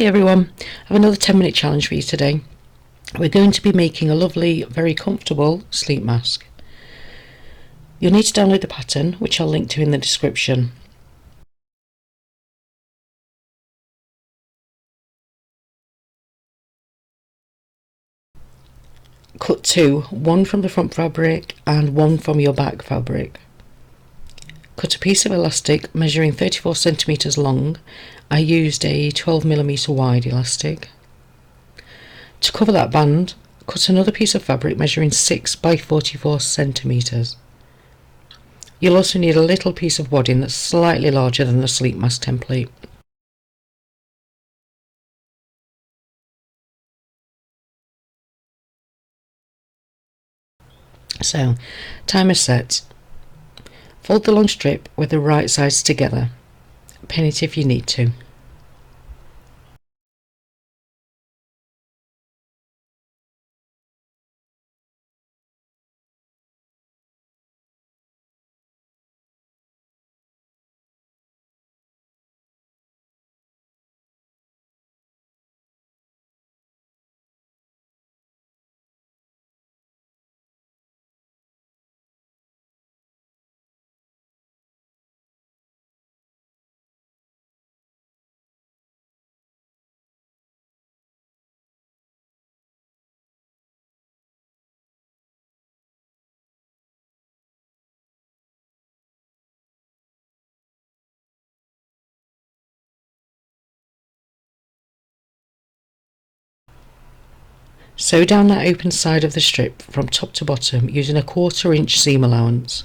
Hi everyone, I have another 10-minute challenge for you today. We're going to be making a lovely, very comfortable sleep mask. You'll need to download the pattern, which I'll link to in the description. Cut two, one from the front fabric and one from your back fabric. Cut a piece of elastic measuring 34 centimetres long. I used a 12mm wide elastic. To cover that band, cut another piece of fabric measuring 6 by 44 centimetres. You'll also need a little piece of wadding that's slightly larger than the sleep mask template. So, timer set. Fold the long strip with the right sides together. Pin it if you need to. Sew down that open side of the strip from top to bottom using a 1/4 inch seam allowance.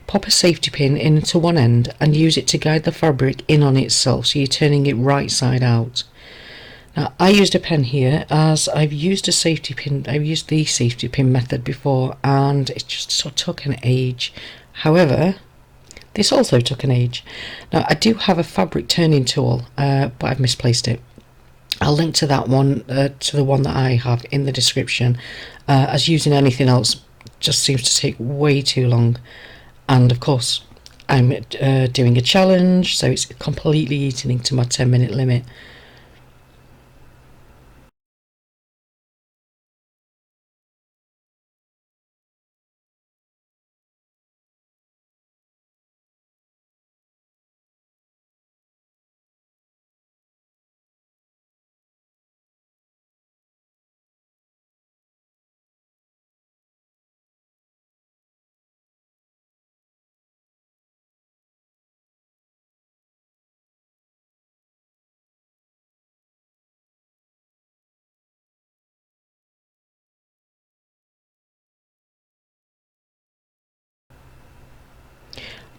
Pop a safety pin into one end and use it to guide the fabric in on itself, so you're turning it right side out. Now I used a pen here as I've used the safety pin method before and it just sort of took an age. However, this also took an age. Now I do have a fabric turning tool, but I've misplaced it. I'll link to that one, to the one that I have in the description, as using anything else just seems to take way too long. And of course I'm doing a challenge, so it's completely eating into my 10-minute limit.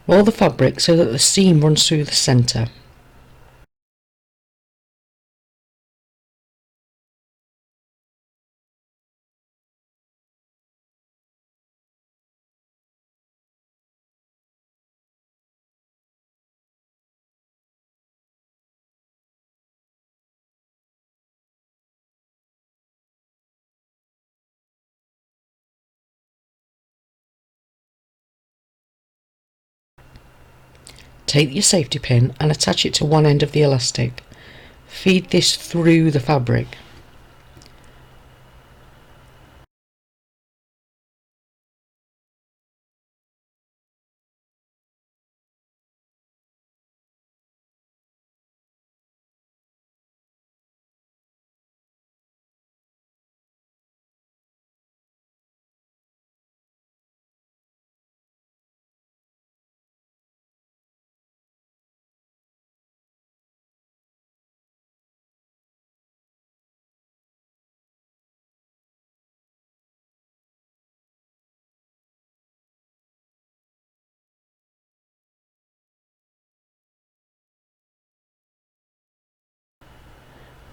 Roll the fabric so that the seam runs through the centre. Take your safety pin and attach it to one end of the elastic. Feed this through the fabric.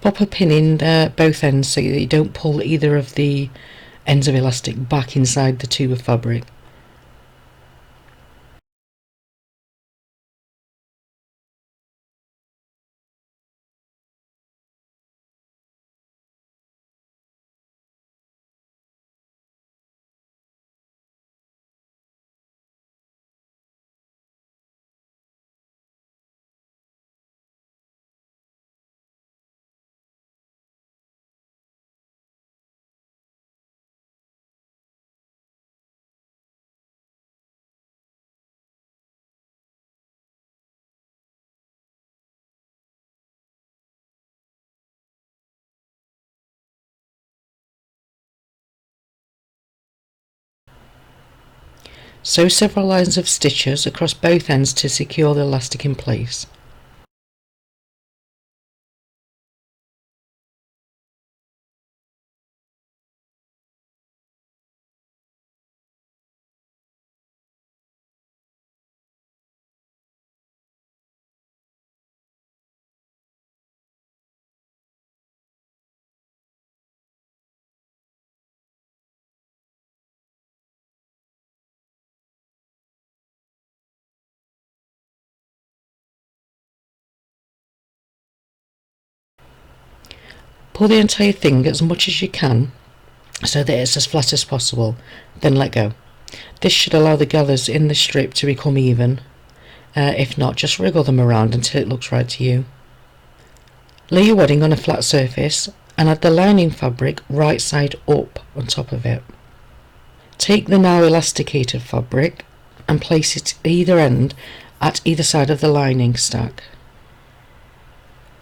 Pop a pin in both ends so that you don't pull either of the ends of elastic back inside the tube of fabric. Sew several lines of stitches across both ends to secure the elastic in place. Pull the entire thing as much as you can so that it's as flat as possible, then let go. This should allow the gathers in the strip to become even. If not, just wriggle them around until it looks right to you. Lay your wadding on a flat surface and add the lining fabric right side up on top of it. Take the now elasticated fabric and place it either end at either side of the lining stack.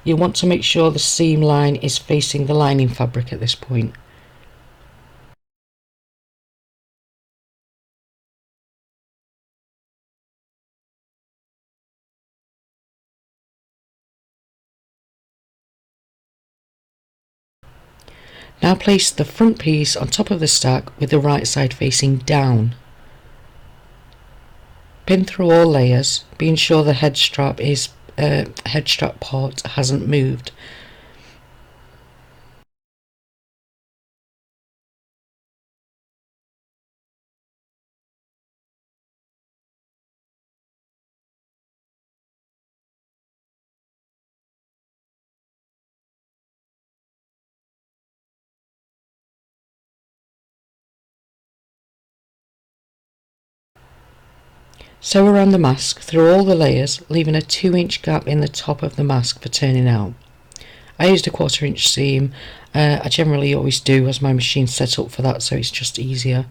You want to make sure the seam line is facing the lining fabric at this point. Now place the front piece on top of the stack with the right side facing down. Pin through all layers, being sure the head strap part hasn't moved. Sew around the mask through all the layers, leaving a 2-inch gap in the top of the mask for turning out. I used a 1/4 inch seam. I generally always do as my machine's set up for that, so it's just easier.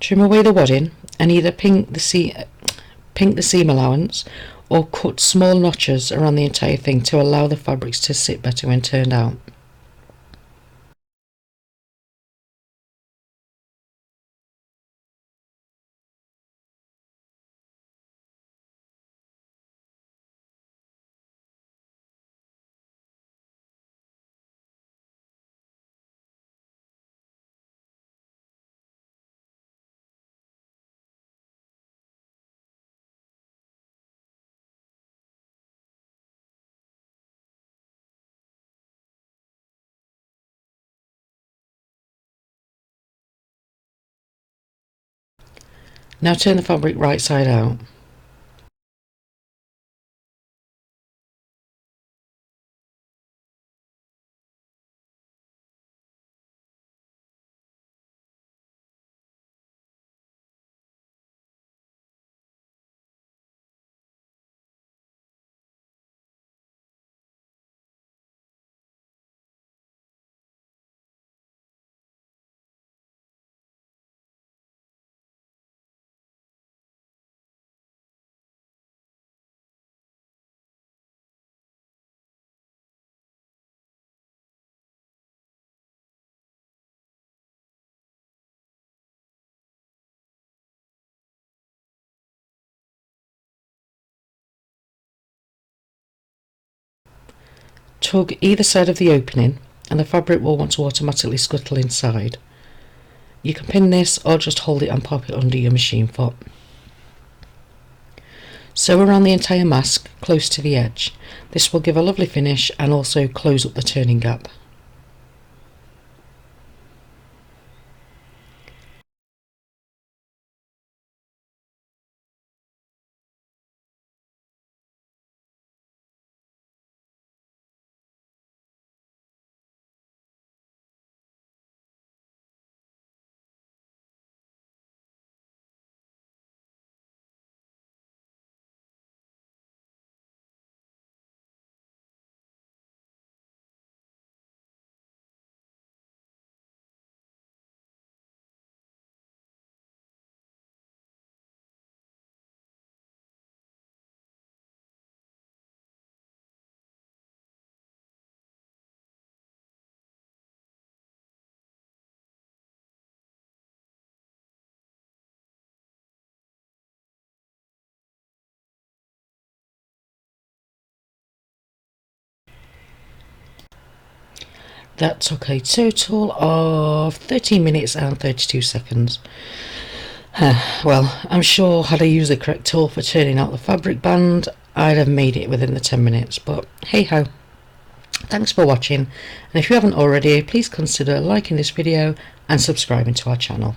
Trim away the wadding and either pink the seam allowance or cut small notches around the entire thing to allow the fabrics to sit better when turned out. Now turn the fabric right side out. Tug either side of the opening and the fabric will want to automatically scuttle inside. You can pin this or just hold it and pop it under your machine foot. Sew around the entire mask close to the edge. This will give a lovely finish and also close up the turning gap. That took a total of 13 minutes and 32 seconds. Well, I'm sure had I used the correct tool for turning out the fabric band, I'd have made it within the 10 minutes, but hey ho. Thanks for watching, and if you haven't already, please consider liking this video and subscribing to our channel.